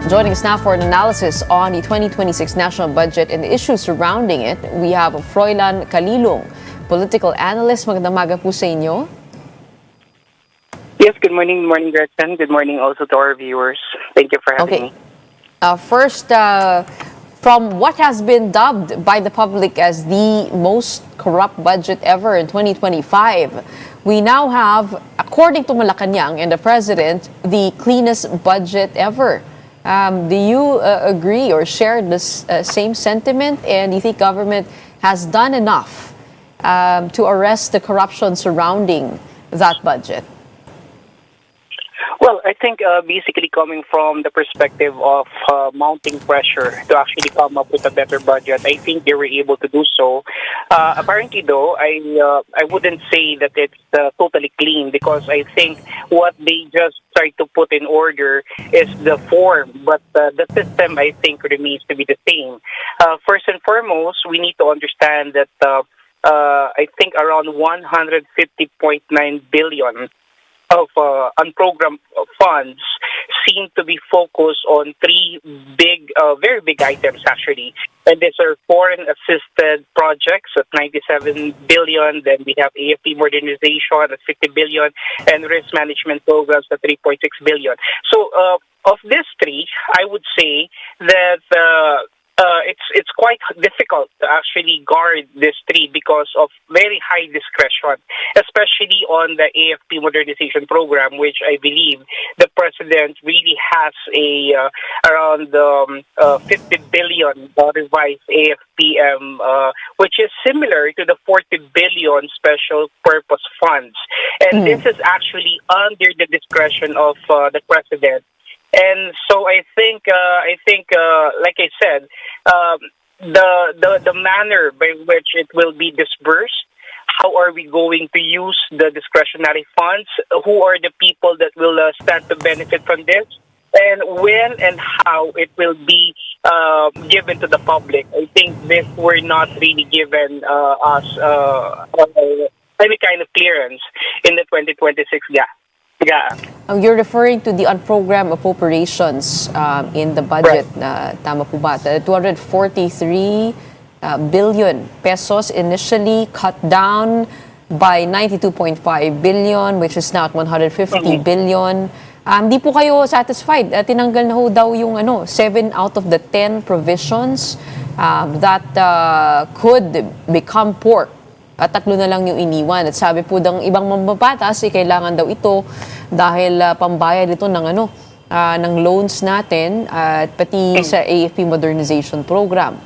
Joining us now for an analysis on the 2026 national budget and the issues surrounding it, we have Froilan Calilung, political analyst. Magandang umaga po sa inyo. Yes, good morning. Good morning, Gretchen. Good morning also to our viewers. Thank you for having me. First, from what has been dubbed by the public as the most corrupt budget ever in 2025, we now have, according to Malacanang and the president, the cleanest budget ever. Do you agree or share this same sentiment? And do you think government has done enough to arrest the corruption surrounding that budget? Well, I think basically coming from the perspective of mounting pressure to actually come up with a better budget, I think they were able to do so. Apparently, though, I wouldn't say that it's totally clean, because I think what they just tried to put in order is the form, but the system, I think, remains to be the same. First and foremost, we need to understand that I think around 150.9 billion of unprogrammed funds seem to be focused on three very big items actually. And these are foreign-assisted projects at 97 billion. Then we have AFP modernization at 50 billion, and risk management programs at 3.6 billion. So of these three, I would say that it's quite difficult to actually guard these three because of very high discretion, especially on the AFP modernization program, which I believe the president really has around 50 billion revised AFPM, which is similar to the 40 billion special purpose funds. And this is actually under the discretion of the president. And so I think, like I said, the manner by which it will be disbursed, how are we going to use the discretionary funds, who are the people that will stand to benefit from this, and when and how it will be given to the public. I think this were not really given us any kind of clearance in the 2026 Yeah. You're referring to the unprogrammed appropriations in the budget. Tama po ba? 243 billion pesos initially, cut down by 92.5 billion, which is now at 150 billion. Di po kayo satisfied? Tinanggal na ho daw yung 7 out of the 10 provisions that could become pork. At 3 na lang yung iniwan. At sabi po ng ibang mambabatas, kailangan daw ito dahil pambayad ito ng ng loans natin at pati sa AFP modernization program.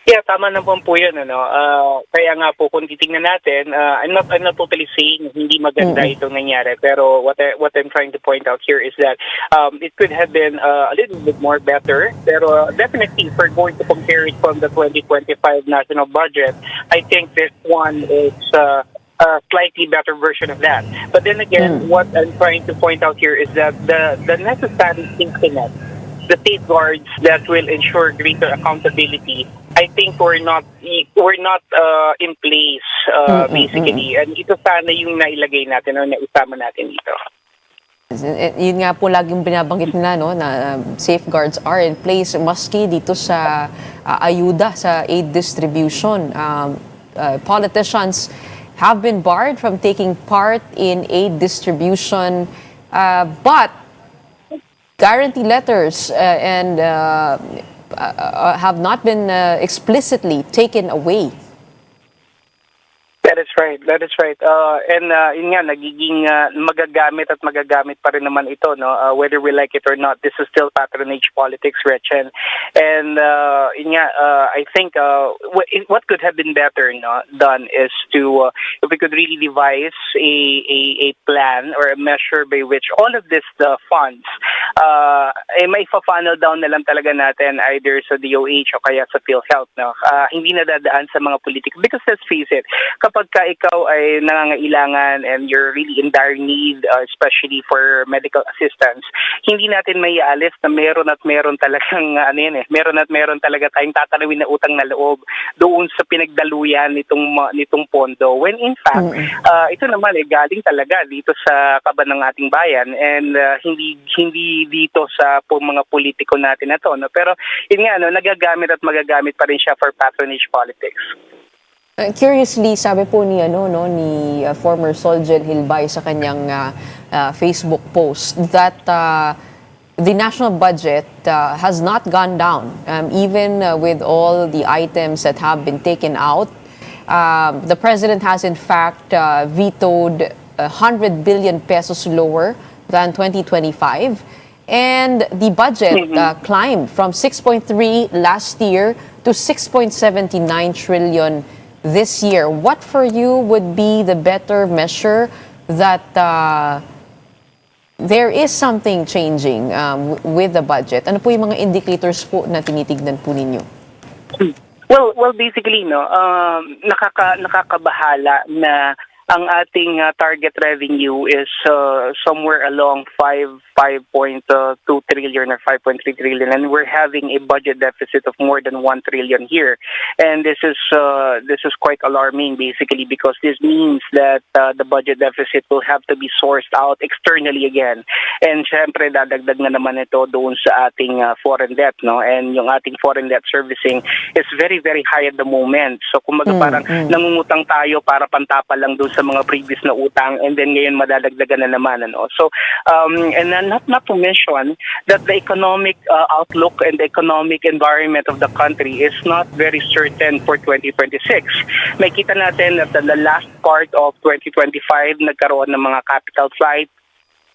Yeah, tama naman po yun. Kaya nga po, kung titingnan natin, I'm not totally saying hindi maganda itong nangyari. Pero what I'm trying to point out here is that it could have been a little bit more better. Pero definitely, if we're going to compare it from the 2025 national budget, I think this one is a slightly better version of that. But then again, what I'm trying to point out here is that the necessary increment, the safeguards that will ensure greater accountability, I think we're not in place basically. And ito sana yung nailagay natin o naisama natin dito. Yun nga po laging binabanggit nila na safeguards are in place maski dito sa ayuda sa aid distribution. Politicians have been barred from taking part in aid distribution, but guarantee letters and have not been explicitly taken away. That is right. And yun nga, nagiging magagamit pa rin naman ito, whether we like it or not. This is still patronage politics, Gretchen. And yun nga, I think what could have been better done is to, if we could really devise a plan or a measure by which all of these funds may fa-funnel down na lang talaga natin either sa DOH o kaya sa PhilHealth. Hindi na dadaan sa mga politics. Because let's face it, kapag ikaw ay nangangailangan and you're really in dire need, especially for medical assistance, hindi natin may aalis na meron at meron talagang meron talaga tayong tatanawin na utang na loob doon sa pinagdaluyan nitong pondo. When in fact, ito naman galing talaga dito sa kaban ng ating bayan and hindi dito sa mga politiko natin na to, no? Pero yun nga, nagagamit at magagamit pa rin siya for patronage politics. Curiously, sabi po ni former Soljen Hilbay sa kanyang Facebook post that the national budget has not gone down even with all the items that have been taken out. The president has in fact vetoed 100 billion pesos lower than 2025. And the budget climbed from 6.3 last year to 6.79 trillion this year. What for you would be the better measure that there is something changing with the budget? Ano po yung mga indicators po na tinitignan po ninyo? Well, basically, nakakabahala na ang ating target revenue is somewhere along 5.2 trillion or 5.3 trillion, and we're having a budget deficit of more than 1 trillion here. And this is quite alarming, basically, because this means that the budget deficit will have to be sourced out externally again. And syempre, dadagdag na naman ito doon sa ating foreign debt, no? And yung ating foreign debt servicing is very, very high at the moment. So, kumbaga parang nangungutang tayo para pantapa lang doon sa mga previous na utang, and then ngayon madadagdagan na naman, ano? So and then not to mention that the economic outlook and the economic environment of the country is not very certain for 2026. Makita natin that the last part of 2025 nagkaroon ng mga capital flight.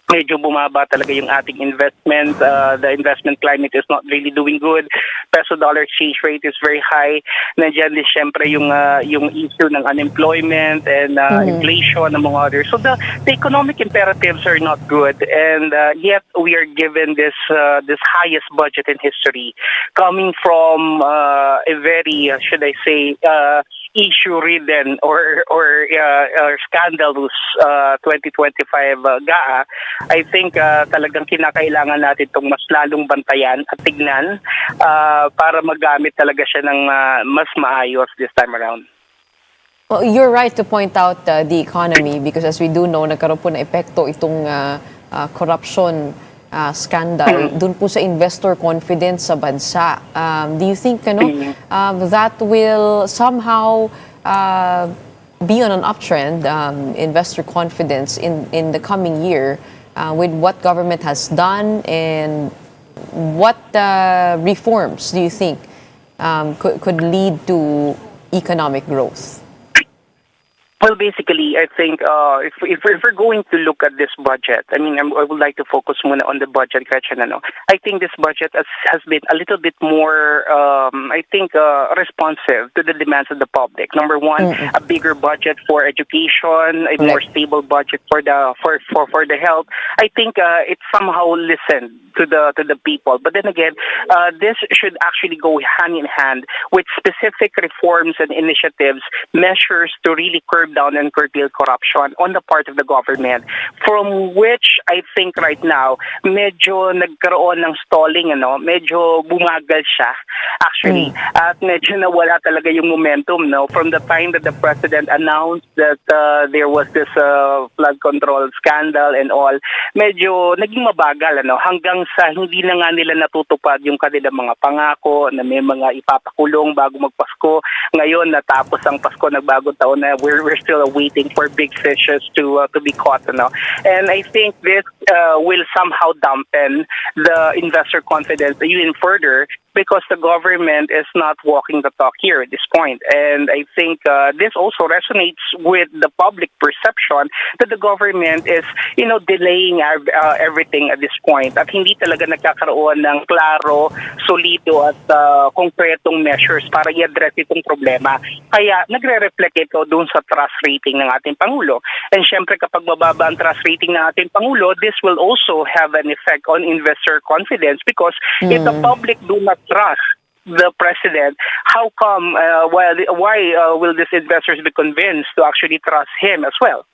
Medyo bumaba talaga yung ating investment. The investment climate is not really doing good. Peso-dollar exchange rate is very high. Nandiyan din siyempre yung issue ng unemployment and inflation, among others. So the economic imperatives are not good, and yet we are given this highest budget in history, coming from a very, should I say, issue-ridden or scandalous 2025 GAA. I think talagang kinakailangan natin itong mas lalong bantayan at tignan para magamit talaga siya ng mas maayos this time around. Well, you're right to point out the economy, because as we do know, nagkaroon po na epekto itong corruption scandal dun po sa investor confidence sa bansa. Do you think that will somehow be on an uptrend, investor confidence in the coming year with what government has done, and what reforms do you think could lead to economic growth? Well, basically, I think if we're going to look at this budget, I mean, I would like to focus muna on the budget, Gretchen. I think this budget has been a little bit more, responsive to the demands of the public. Number one, a bigger budget for education, a more stable budget for the health. I think it somehow listened to the people. But then again, this should actually go hand in hand with specific reforms and initiatives, measures to really curb down and curtail corruption on the part of the government, from which I think right now medyo nagkaroon ng stalling, medyo bumagal siya actually, at medyo nawala talaga yung momentum, from the time that the president announced that there was this flood control scandal and all. Medyo naging mabagal, hanggang sa hindi na nga nila natutupad yung kanilang mga pangako na may mga ipapakulong bago magpasko. Ngayon natapos ang Pasko, nagbagong taon na, we're still waiting for big fishes to be caught, and I think this will somehow dampen the investor confidence even further, because the government is not walking the talk here at this point. And I think this also resonates with the public perception that the government is, delaying everything at this point, at hindi talaga nagkakaroon ng klaro, solido at konkretong measures para i-address itong problema. Kaya nagre-reflect ito doon sa trust rating ng ating Pangulo. And syempre kapag mababa ang trust rating ng ating Pangulo, this will also have an effect on investor confidence, because if the public do not trust the president, how come, why will these investors be convinced to actually trust him as well?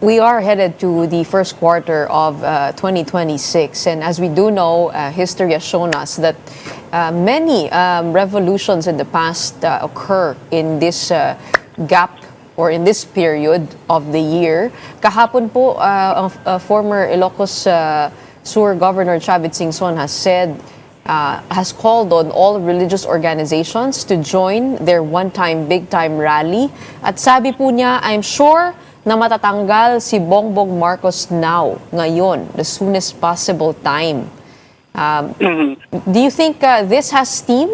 We are headed to the first quarter of 2026, and as we do know, history has shown us that many revolutions in the past occur in this gap or in this period of the year. Kahapon po, former Ilocos Sur Governor Chavit Singson has said, has called on all religious organizations to join their one-time, big-time rally. At sabi po niya, I'm sure na matatanggal si Bongbong Marcos now, ngayon, the soonest possible time. Do you think this has steam?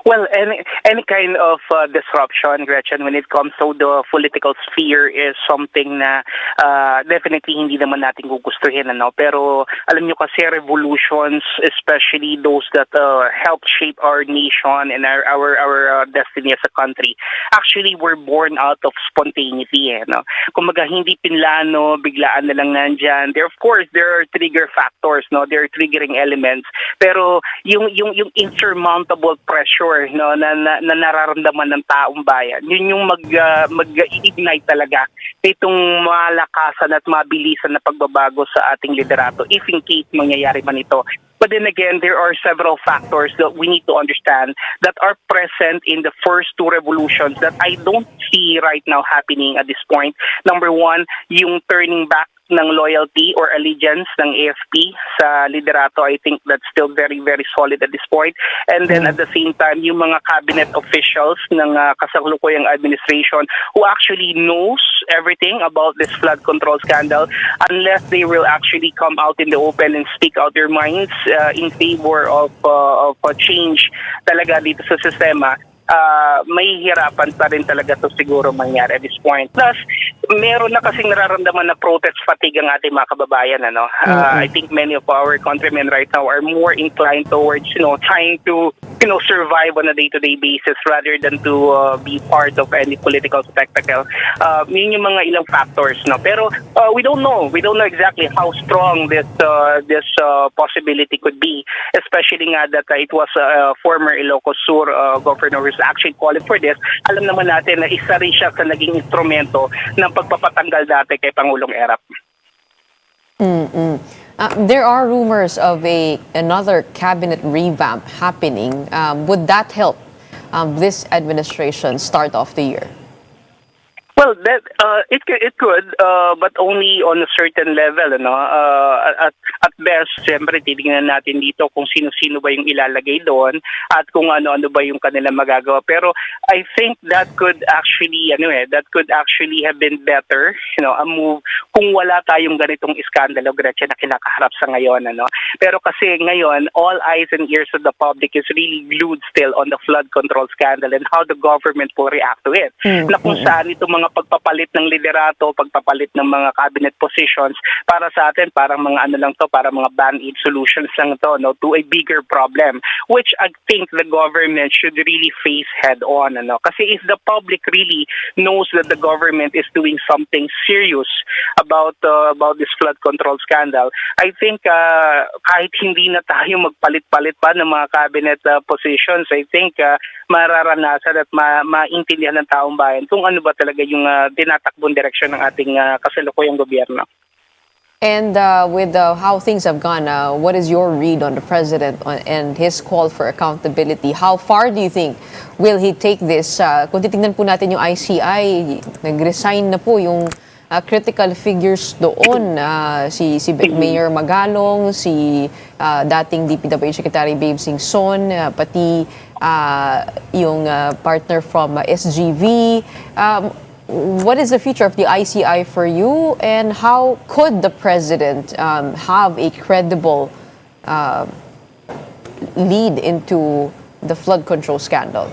Well, any kind of disruption, Gretchen, when it comes to the political sphere is something na definitely hindi naman natin gugustuhin. Pero alam nyo kasi revolutions, especially those that help shape our nation and our destiny as a country, actually were born out of spontaneity. Kumbaga hindi pinlano, biglaan na lang nandyan. Of course, there are trigger factors, there are triggering elements. Pero yung insurmountable pressure na nararamdaman ng taong bayan, yun yung mag-ignite talaga itong malakasan at mabilisan na pagbabago sa ating liderato if in case mangyayari man ito. But then again, there are several factors that we need to understand that are present in the first two revolutions that I don't see right now happening at this point. Number one, yung turning back ng loyalty or allegiance ng AFP sa liderato. I think that's still very, very solid at this point. And then at the same time, yung mga cabinet officials ng kasalukuyang administration who actually knows everything about this flood control scandal, unless they will actually come out in the open and speak out their minds in favor of a change talaga dito sa sistema, may hirapan pa rin talaga to siguro mangyari at this point. Plus, meron na kasing nararamdaman na protest fatigue ang ating mga kababayan. I think many of our countrymen right now are more inclined towards, trying to, survive on a day-to-day basis rather than to be part of any political spectacle. Yun yung mga ilang factors. Pero we don't know. We don't know exactly how strong this possibility could be, especially nga that it was former Ilocos Sur governor who's actually calling for this. Alam naman natin na isa rin siya sa naging instrumento ng pagpapatanggal dati kay Pangulong Erap. There are rumors of another cabinet revamp happening. Would that help this administration start off the year? Well, that it could, but only on a certain level. At best, siyempre, titingnan natin dito kung sino-sino ba yung ilalagay doon at kung ano-ano ba yung kanilang magagawa. Pero I think that could actually, have been better, a move kung wala tayong ganitong iskandalo, Gretchen, na kinakaharap sa ngayon. Pero kasi ngayon, all eyes and ears of the public is really glued still on the flood control scandal and how the government will react to it. Na kung saan itong mga pagpapalit ng liderato, pagpapalit ng mga cabinet positions, para sa atin, parang mga para mga band-aid solutions lang to a bigger problem, which I think the government should really face head-on. Kasi if the public really knows that the government is doing something serious about this flood control scandal, I think kahit hindi na tayo magpalit-palit pa ng mga cabinet positions, I think mararanasan at maintindihan ng taong bayan kung ano ba talaga yung tinatakbong direksyon ng ating kasalukuyang gobyerno. And with how things have gone, what is your read on the president and his call for accountability? How far do you think will he take this? Kung titignan po natin yung ICI, nag-resign na po yung critical figures doon. Si Mayor Magalong, si dating DPWH Secretary Babe Singson, pati yung partner from SGV. What is the future of the ICI for you, and how could the president have a credible lead into the flood control scandal?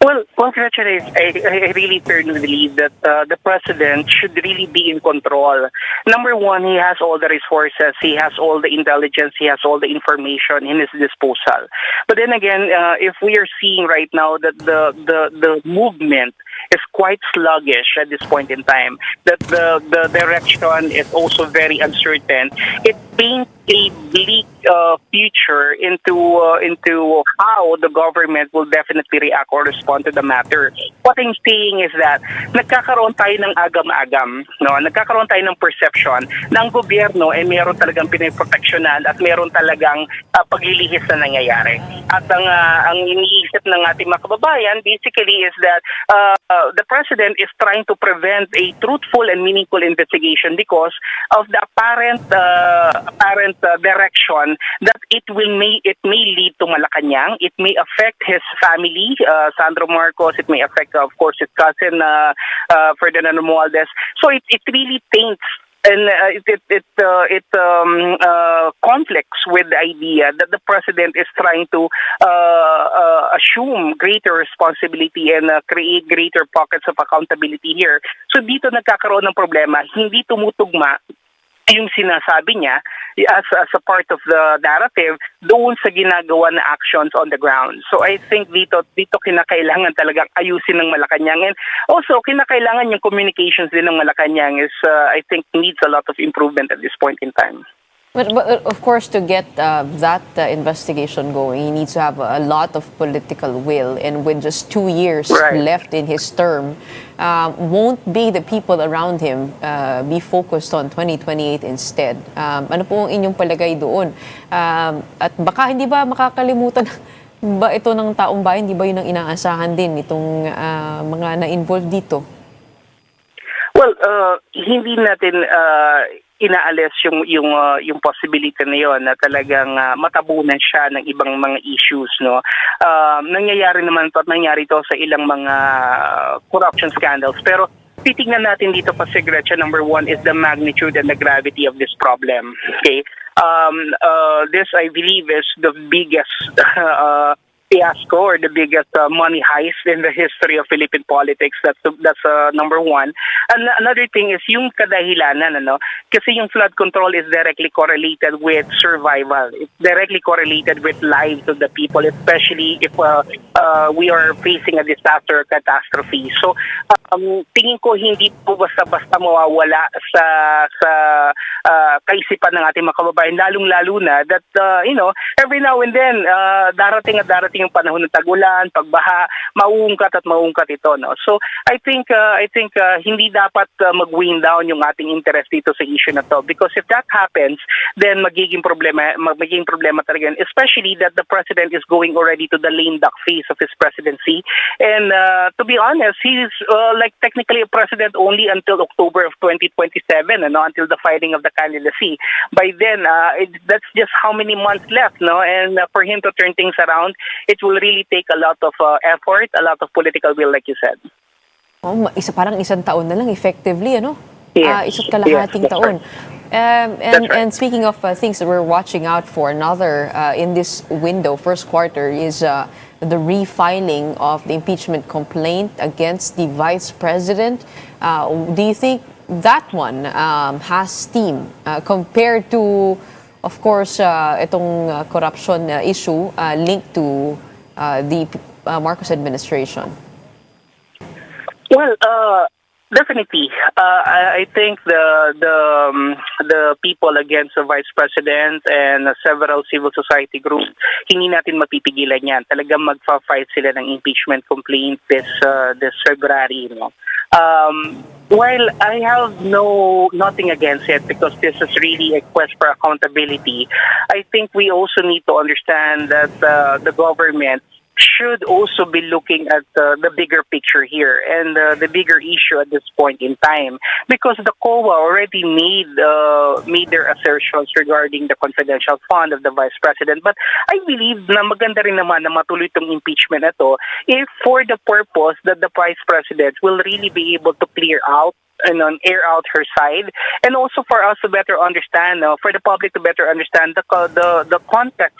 Well, congratulations. I really firmly believe that the president should really be in control. Number one, he has all the resources, he has all the intelligence, he has all the information in his disposal. But then again, if we are seeing right now that the movement is quite sluggish at this point in time. That the direction is also very uncertain. It paints a bleak future into how the government will definitely react or respond to the matter. What I'm saying is that nagkakaroon tayo ng agam-agam, no? Nagkakaroon tayo ng perception na ang gobyerno ay meron talagang pinoproteksyonan at meron talagang paglilihis na nangyayari. At ang iniisip ng ating mga kababayan basically is that the president is trying to prevent a truthful and meaningful investigation because of the apparent direction that it may lead to Malacanang. It may affect his family, Sandro Marcos. It may affect, of course, his cousin Ferdinand Romualdez. So it really taints and it conflicts with the idea that the president is trying to assume greater responsibility and create greater pockets of accountability here. So dito nagkakaroon ng problema, hindi tumutugma yung sinasabi niya as a part of the narrative doon sa ginagawa na actions on the ground. So I think dito kinakailangan talagang ayusin ng Malacanang, and also kinakailangan yung communications din ng Malacanang is I think needs a lot of improvement at this point in time. But of course, to get that investigation going, he needs to have a lot of political will. And with just 2 years left in his term, won't be the people around him be focused on 2028 instead? Ano po ang inyong palagay doon? At baka hindi ba makakalimutan ba ito ng taong bayan? Hindi ba yun ang inaasahan din itong mga na-involved dito? Well, hindi natin inaalis yung possibility na yon na talagang matabunan siya ng ibang mga issues, no. Nangyayari naman to at nangyari to sa ilang mga corruption scandals, pero titingnan natin dito pa Gretchen, number one is the magnitude and the gravity of this problem. Okay, this I believe is the biggest fiasco or the biggest money heist in the history of Philippine politics. That's number one. And another thing is yung kadahilanan, ano? Kasi yung flood control is directly correlated with survival. It's directly correlated with lives of the people, especially if we are facing a disaster or catastrophe. So tingin ko hindi po basta-basta mawawala sa kaisipan ng ating mga kababayan, lalong-lalo na that every now and then darating yung panahon ng tag-ulan, pagbaha, mauungkat ito, no. So I think hindi dapat mag-wind down yung ating interest dito sa issue na to, because if that happens, then magiging problema talaga, especially that the president is going already to the lame duck phase of his presidency, and to be honest, he's like technically a president only until October of 2027, until the filing of the candidacy. By then, that's just how many months left, no? And for him to turn things around, it will really take a lot of effort, a lot of political will, like you said. Oh, parang isang taon na lang effectively, ano? Yes. Isa't kalahating taon. Right. And speaking of things that we're watching out for, another in this window, first quarter, is the refiling of the impeachment complaint against the vice president. Do you think that one has steam compared to, of course, itong corruption issue linked to the Marcos administration? Well, definitely. I think the people against the vice president and several civil society groups, hindi natin mapipigilan yan. Talagang magfa-fight sila ng impeachment complaint this February, no. While I have nothing against it, because this is really a quest for accountability, I think we also need to understand that the government should also be looking at the bigger picture here and the bigger issue at this point in time, because the COA already made their assertions regarding the confidential fund of the vice president. But I believe na maganda rin naman na matuloy itong impeachment na to if for the purpose that the vice president will really be able to clear out and air out her side, and also for us to better understand, for the public to better understand the context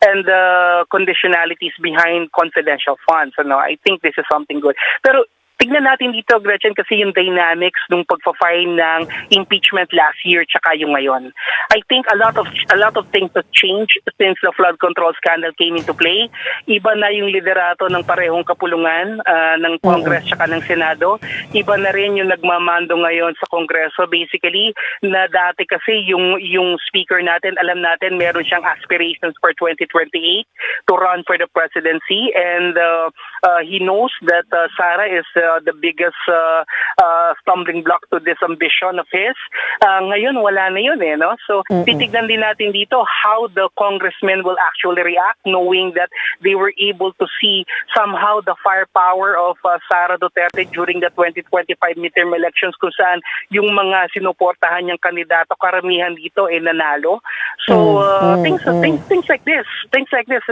and the conditionalities behind confidential funds. I think this is something good. Pero tignan natin dito, Gretchen, kasi yung dynamics nung pagpa-file ng impeachment last year tsaka yung ngayon. I think a lot of things have changed since the flood control scandal came into play. Iba na yung liderato ng parehong kapulungan ng Congress tsaka ng Senado. Iba na rin yung nagmamando ngayon sa Kongreso. Basically, na dati kasi yung speaker natin, alam natin meron siyang aspirations for 2028 to run for the presidency, and he knows that Sara is the biggest stumbling block to this ambition of his. Ngayon, wala na yun no? So, titignan din natin dito how the congressmen will actually react, knowing that they were able to see somehow the firepower of Sara Duterte during the 2025 midterm elections, kung saan yung mga sinuportahan niyang kandidato, karamihan dito nanalo. So, things like this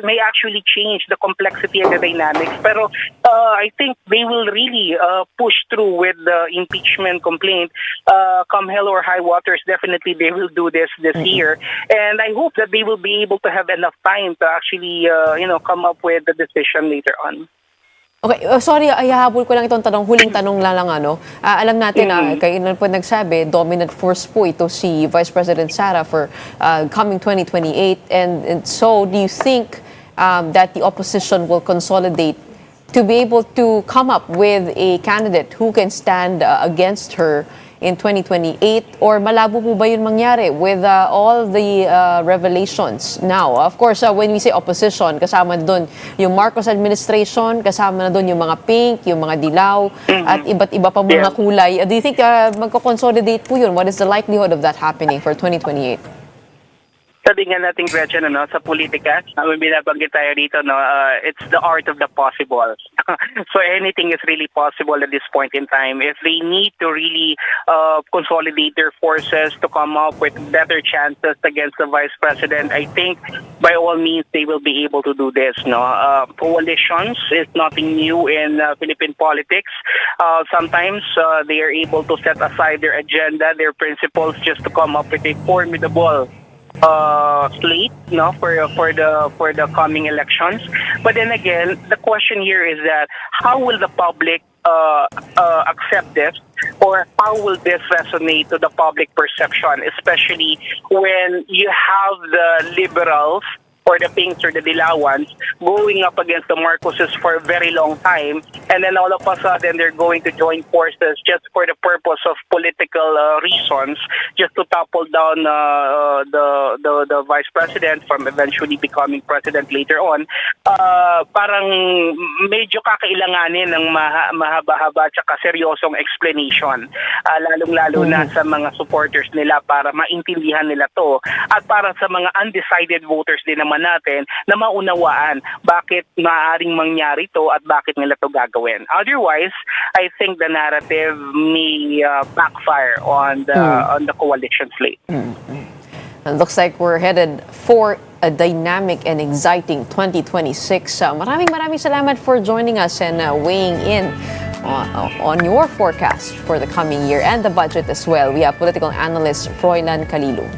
may actually change the complexity and the dynamics. Pero I think they will really push through with the impeachment complaint. Come hell or high waters, definitely they will do this year. And I hope that they will be able to have enough time to actually, come up with the decision later on. Okay, sorry, ihahabol ko lang itong huling tanong lang alam natin kayo na po nagsabi, dominant force po ito si Vice President Sara for coming 2028. And so, do you think that the opposition will consolidate to be able to come up with a candidate who can stand against her in 2028, or malabo po ba yun mangyari with all the revelations now? Of course, when we say opposition, kasama doon yung Marcos administration, kasama na doon yung mga pink, yung mga dilaw, at iba't iba pa mga kulay. Do you think magko-consolidate po yun? What is the likelihood of that happening for 2028? Sabi nga natin, Gretchen, sa politika, binabanggit tayo dito, it's the art of the possible. So anything is really possible at this point in time. If they need to really consolidate their forces to come up with better chances against the Vice President, I think by all means they will be able to do this. Coalitions is nothing new in Philippine politics. Sometimes they are able to set aside their agenda, their principles, just to come up with a formidable slate for the coming elections. But then again, the question here is that how will the public accept this, or how will this resonate to the public perception, especially when you have the liberals or the pinks or the dilawans going up against the Marcoses for a very long time, and then all of a sudden they're going to join forces just for the purpose of political reasons, just to topple down the vice president from eventually becoming president later on. Parang medyo kakailanganin ng mahaba-haba at saka seryosong explanation, lalong-lalo na sa mga supporters nila para maintindihan nila to, at para sa mga undecided voters din naman natin na maunawaan bakit maaaring mangyari to at bakit nila to gagawin. Otherwise, I think the narrative may backfire on the coalition slate. It looks like we're headed for a dynamic and exciting 2026. Maraming salamat for joining us and weighing in on your forecast for the coming year and the budget as well. We have political analyst Froilan Calilung.